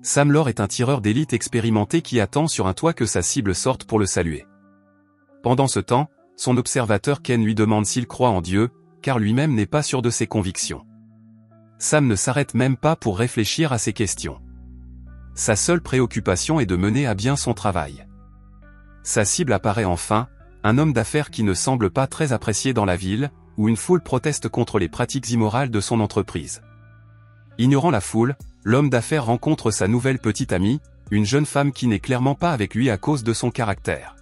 Sam Lore est un tireur d'élite expérimenté qui attend sur un toit que sa cible sorte pour le saluer. Pendant ce temps, son observateur Ken lui demande s'il croit en Dieu, car lui-même n'est pas sûr de ses convictions. Sam ne s'arrête même pas pour réfléchir à ces questions. Sa seule préoccupation est de mener à bien son travail. Sa cible apparaît enfin, un homme d'affaires qui ne semble pas très apprécié dans la ville, où une foule proteste contre les pratiques immorales de son entreprise. Ignorant la foule, l'homme d'affaires rencontre sa nouvelle petite amie, une jeune femme qui n'est clairement pas avec lui à cause de son caractère.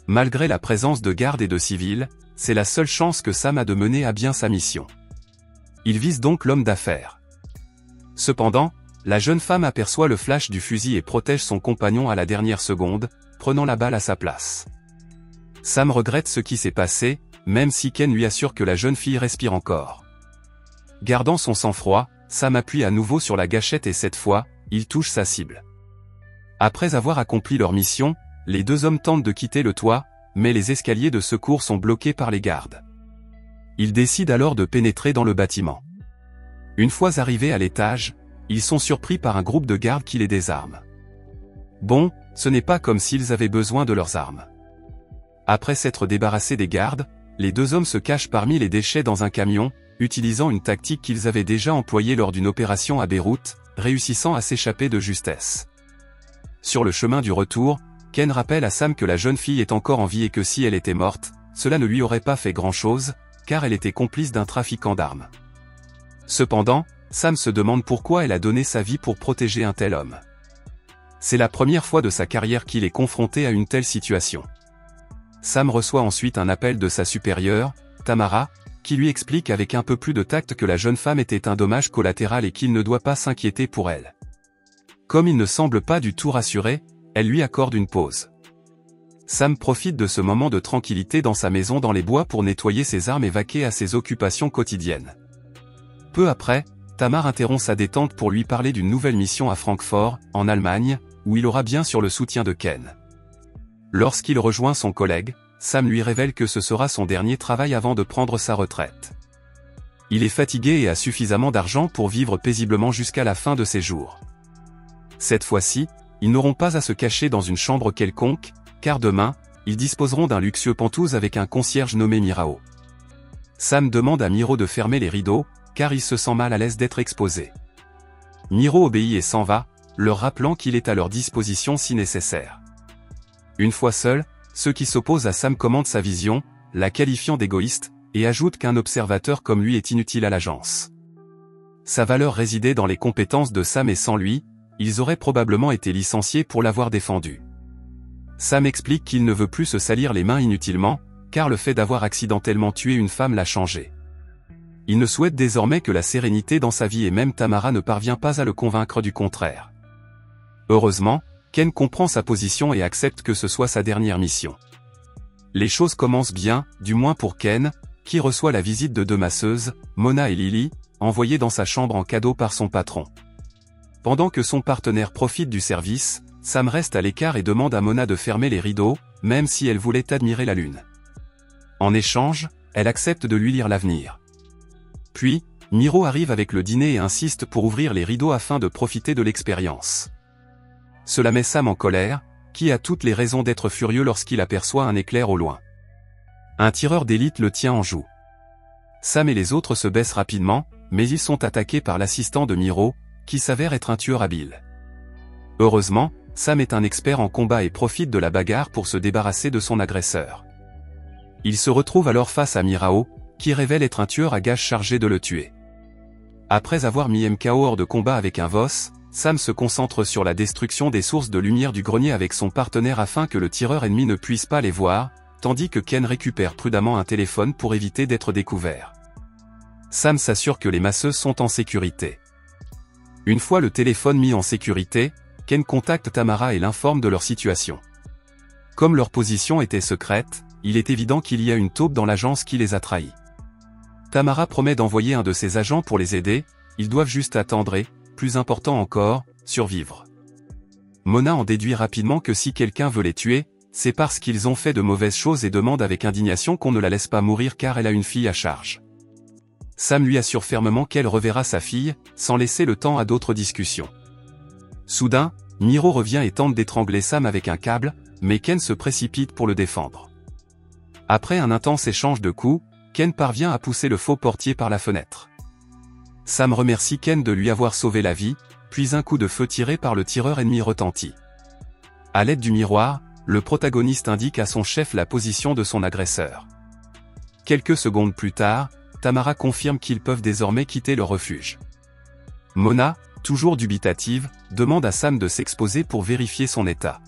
Malgré la présence de gardes et de civils, c'est la seule chance que Sam a de mener à bien sa mission. Il vise donc l'homme d'affaires. Cependant, la jeune femme aperçoit le flash du fusil et protège son compagnon à la dernière seconde, prenant la balle à sa place. Sam regrette ce qui s'est passé, même si Ken lui assure que la jeune fille respire encore. Gardant son sang-froid, Sam appuie à nouveau sur la gâchette et cette fois, il touche sa cible. Après avoir accompli leur mission, les deux hommes tentent de quitter le toit, mais les escaliers de secours sont bloqués par les gardes. Ils décident alors de pénétrer dans le bâtiment. Une fois arrivés à l'étage, ils sont surpris par un groupe de gardes qui les désarme. Bon, ce n'est pas comme s'ils avaient besoin de leurs armes. Après s'être débarrassés des gardes, les deux hommes se cachent parmi les déchets dans un camion, utilisant une tactique qu'ils avaient déjà employée lors d'une opération à Beyrouth, réussissant à s'échapper de justesse. Sur le chemin du retour, Ken rappelle à Sam que la jeune fille est encore en vie et que si elle était morte, cela ne lui aurait pas fait grand-chose, car elle était complice d'un trafiquant d'armes. Cependant, Sam se demande pourquoi elle a donné sa vie pour protéger un tel homme. C'est la première fois de sa carrière qu'il est confronté à une telle situation. Sam reçoit ensuite un appel de sa supérieure, Tamara, qui lui explique avec un peu plus de tact que la jeune femme était un dommage collatéral et qu'il ne doit pas s'inquiéter pour elle. Comme il ne semble pas du tout rassuré, elle lui accorde une pause. Sam profite de ce moment de tranquillité dans sa maison dans les bois pour nettoyer ses armes et vaquer à ses occupations quotidiennes. Peu après, Tamar interrompt sa détente pour lui parler d'une nouvelle mission à Francfort, en Allemagne, où il aura bien sûr le soutien de Ken. Lorsqu'il rejoint son collègue, Sam lui révèle que ce sera son dernier travail avant de prendre sa retraite. Il est fatigué et a suffisamment d'argent pour vivre paisiblement jusqu'à la fin de ses jours. Cette fois-ci, ils n'auront pas à se cacher dans une chambre quelconque, car demain, ils disposeront d'un luxueux penthouse avec un concierge nommé Mirao. Sam demande à Miro de fermer les rideaux, car il se sent mal à l'aise d'être exposé. Miro obéit et s'en va, leur rappelant qu'il est à leur disposition si nécessaire. Une fois seul, ceux qui s'opposent à Sam commentent sa vision, la qualifiant d'égoïste, et ajoutent qu'un observateur comme lui est inutile à l'agence. Sa valeur résidait dans les compétences de Sam et sans lui, ils auraient probablement été licenciés pour l'avoir défendu. Sam explique qu'il ne veut plus se salir les mains inutilement, car le fait d'avoir accidentellement tué une femme l'a changé. Il ne souhaite désormais que la sérénité dans sa vie et même Tamara ne parvient pas à le convaincre du contraire. Heureusement, Ken comprend sa position et accepte que ce soit sa dernière mission. Les choses commencent bien, du moins pour Ken, qui reçoit la visite de deux masseuses, Mona et Lily, envoyées dans sa chambre en cadeau par son patron. Pendant que son partenaire profite du service, Sam reste à l'écart et demande à Mona de fermer les rideaux, même si elle voulait admirer la lune. En échange, elle accepte de lui lire l'avenir. Puis, Miro arrive avec le dîner et insiste pour ouvrir les rideaux afin de profiter de l'expérience. Cela met Sam en colère, qui a toutes les raisons d'être furieux lorsqu'il aperçoit un éclair au loin. Un tireur d'élite le tient en joue. Sam et les autres se baissent rapidement, mais ils sont attaqués par l'assistant de Miro, qui s'avère être un tueur habile. Heureusement, Sam est un expert en combat et profite de la bagarre pour se débarrasser de son agresseur. Il se retrouve alors face à Mirao, qui révèle être un tueur à gages chargé de le tuer. Après avoir mis MKO hors de combat avec un Voss, Sam se concentre sur la destruction des sources de lumière du grenier avec son partenaire afin que le tireur ennemi ne puisse pas les voir, tandis que Ken récupère prudemment un téléphone pour éviter d'être découvert. Sam s'assure que les masseuses sont en sécurité. Une fois le téléphone mis en sécurité, Ken contacte Tamara et l'informe de leur situation. Comme leur position était secrète, il est évident qu'il y a une taupe dans l'agence qui les a trahis. Tamara promet d'envoyer un de ses agents pour les aider, ils doivent juste attendre et, plus important encore, survivre. Mona en déduit rapidement que si quelqu'un veut les tuer, c'est parce qu'ils ont fait de mauvaises choses et demande avec indignation qu'on ne la laisse pas mourir car elle a une fille à charge. Sam lui assure fermement qu'elle reverra sa fille, sans laisser le temps à d'autres discussions. Soudain, Miro revient et tente d'étrangler Sam avec un câble, mais Ken se précipite pour le défendre. Après un intense échange de coups, Ken parvient à pousser le faux portier par la fenêtre. Sam remercie Ken de lui avoir sauvé la vie, puis un coup de feu tiré par le tireur ennemi retentit. À l'aide du miroir, le protagoniste indique à son chef la position de son agresseur. Quelques secondes plus tard, Tamara confirme qu'ils peuvent désormais quitter leur refuge. Mona, toujours dubitative, demande à Sam de s'exposer pour vérifier son état.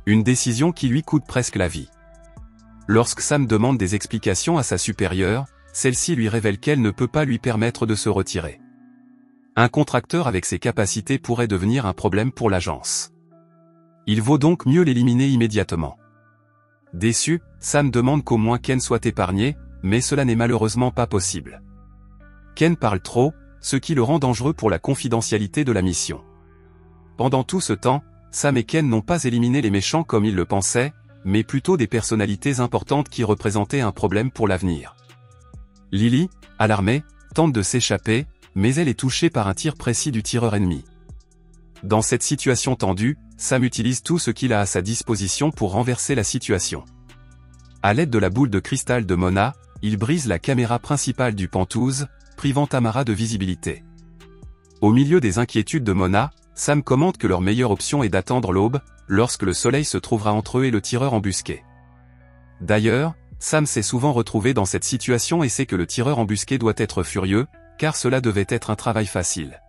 Une décision qui lui coûte presque la vie. Lorsque Sam demande des explications à sa supérieure, celle-ci lui révèle qu'elle ne peut pas lui permettre de se retirer. Un contracteur avec ses capacités pourrait devenir un problème pour l'agence. Il vaut donc mieux l'éliminer immédiatement. Déçu, Sam demande qu'au moins Ken soit épargné, mais cela n'est malheureusement pas possible. Ken parle trop, ce qui le rend dangereux pour la confidentialité de la mission. Pendant tout ce temps, Sam et Ken n'ont pas éliminé les méchants comme ils le pensaient, mais plutôt des personnalités importantes qui représentaient un problème pour l'avenir. Lily, alarmée, tente de s'échapper, mais elle est touchée par un tir précis du tireur ennemi. Dans cette situation tendue, Sam utilise tout ce qu'il a à sa disposition pour renverser la situation. À l'aide de la boule de cristal de Mona, il brise la caméra principale du Pentouse, privant Tamara de visibilité. Au milieu des inquiétudes de Mona, Sam commente que leur meilleure option est d'attendre l'aube, lorsque le soleil se trouvera entre eux et le tireur embusqué. D'ailleurs, Sam s'est souvent retrouvé dans cette situation et sait que le tireur embusqué doit être furieux, car cela devait être un travail facile.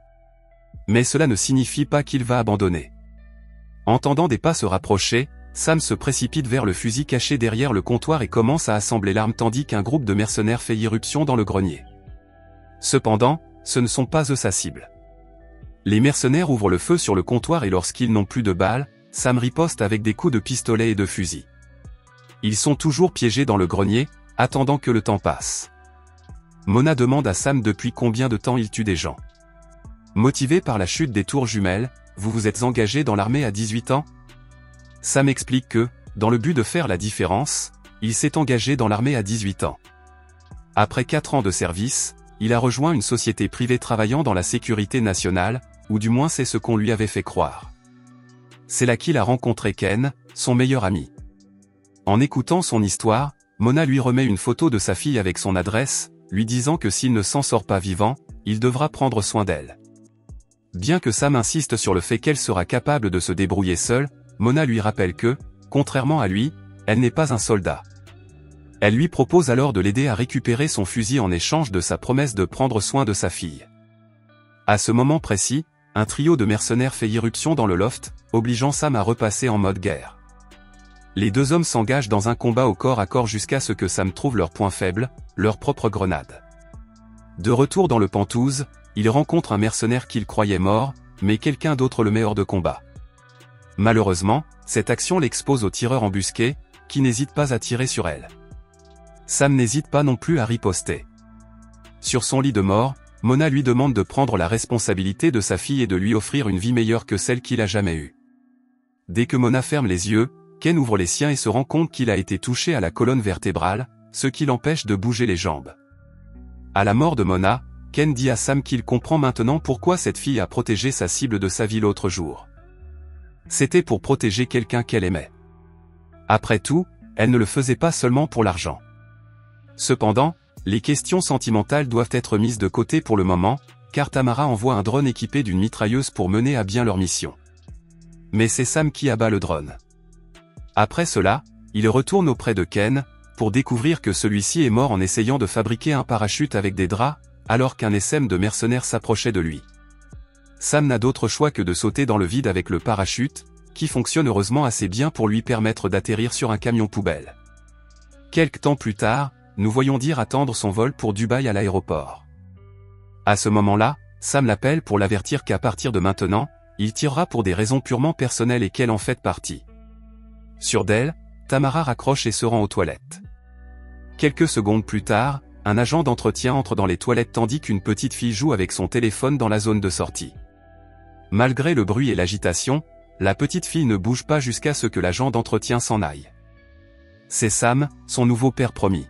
Mais cela ne signifie pas qu'il va abandonner. Entendant des pas se rapprocher, Sam se précipite vers le fusil caché derrière le comptoir et commence à assembler l'arme tandis qu'un groupe de mercenaires fait irruption dans le grenier. Cependant, ce ne sont pas eux sa cible. Les mercenaires ouvrent le feu sur le comptoir et lorsqu'ils n'ont plus de balles, Sam riposte avec des coups de pistolet et de fusil. Ils sont toujours piégés dans le grenier, attendant que le temps passe. Mona demande à Sam depuis combien de temps il tue des gens. Motivé par la chute des tours jumelles, vous vous êtes engagé dans l'armée à 18 ans ? Sam explique que, dans le but de faire la différence, il s'est engagé dans l'armée à 18 ans. Après 4 ans de service, il a rejoint une société privée travaillant dans la sécurité nationale, ou du moins c'est ce qu'on lui avait fait croire. C'est là qu'il a rencontré Ken, son meilleur ami. En écoutant son histoire, Mona lui remet une photo de sa fille avec son adresse, lui disant que s'il ne s'en sort pas vivant, il devra prendre soin d'elle. Bien que Sam insiste sur le fait qu'elle sera capable de se débrouiller seule, Mona lui rappelle que, contrairement à lui, elle n'est pas un soldat. Elle lui propose alors de l'aider à récupérer son fusil en échange de sa promesse de prendre soin de sa fille. À ce moment précis, un trio de mercenaires fait irruption dans le loft, obligeant Sam à repasser en mode guerre. Les deux hommes s'engagent dans un combat au corps à corps jusqu'à ce que Sam trouve leur point faible, leur propre grenade. De retour dans le Pentouse, il rencontre un mercenaire qu'il croyait mort, mais quelqu'un d'autre le met hors de combat. Malheureusement, cette action l'expose au tireur embusqué, qui n'hésite pas à tirer sur elle. Sam n'hésite pas non plus à riposter. Sur son lit de mort, Mona lui demande de prendre la responsabilité de sa fille et de lui offrir une vie meilleure que celle qu'il a jamais eue. Dès que Mona ferme les yeux, Ken ouvre les siens et se rend compte qu'il a été touché à la colonne vertébrale, ce qui l'empêche de bouger les jambes. À la mort de Mona, Ken dit à Sam qu'il comprend maintenant pourquoi cette fille a protégé sa cible de sa vie l'autre jour. C'était pour protéger quelqu'un qu'elle aimait. Après tout, elle ne le faisait pas seulement pour l'argent. Cependant, les questions sentimentales doivent être mises de côté pour le moment, car Tamara envoie un drone équipé d'une mitrailleuse pour mener à bien leur mission. Mais c'est Sam qui abat le drone. Après cela, il retourne auprès de Ken, pour découvrir que celui-ci est mort en essayant de fabriquer un parachute avec des draps, alors qu'un SM de mercenaires s'approchait de lui. Sam n'a d'autre choix que de sauter dans le vide avec le parachute, qui fonctionne heureusement assez bien pour lui permettre d'atterrir sur un camion poubelle. Quelque temps plus tard, nous voyons Deer attendre son vol pour Dubaï à l'aéroport. À ce moment-là, Sam l'appelle pour l'avertir qu'à partir de maintenant, il tirera pour des raisons purement personnelles et qu'elle en fait partie. Sûre d'elle, Tamara raccroche et se rend aux toilettes. Quelques secondes plus tard, un agent d'entretien entre dans les toilettes tandis qu'une petite fille joue avec son téléphone dans la zone de sortie. Malgré le bruit et l'agitation, la petite fille ne bouge pas jusqu'à ce que l'agent d'entretien s'en aille. C'est Sam, son nouveau père promis.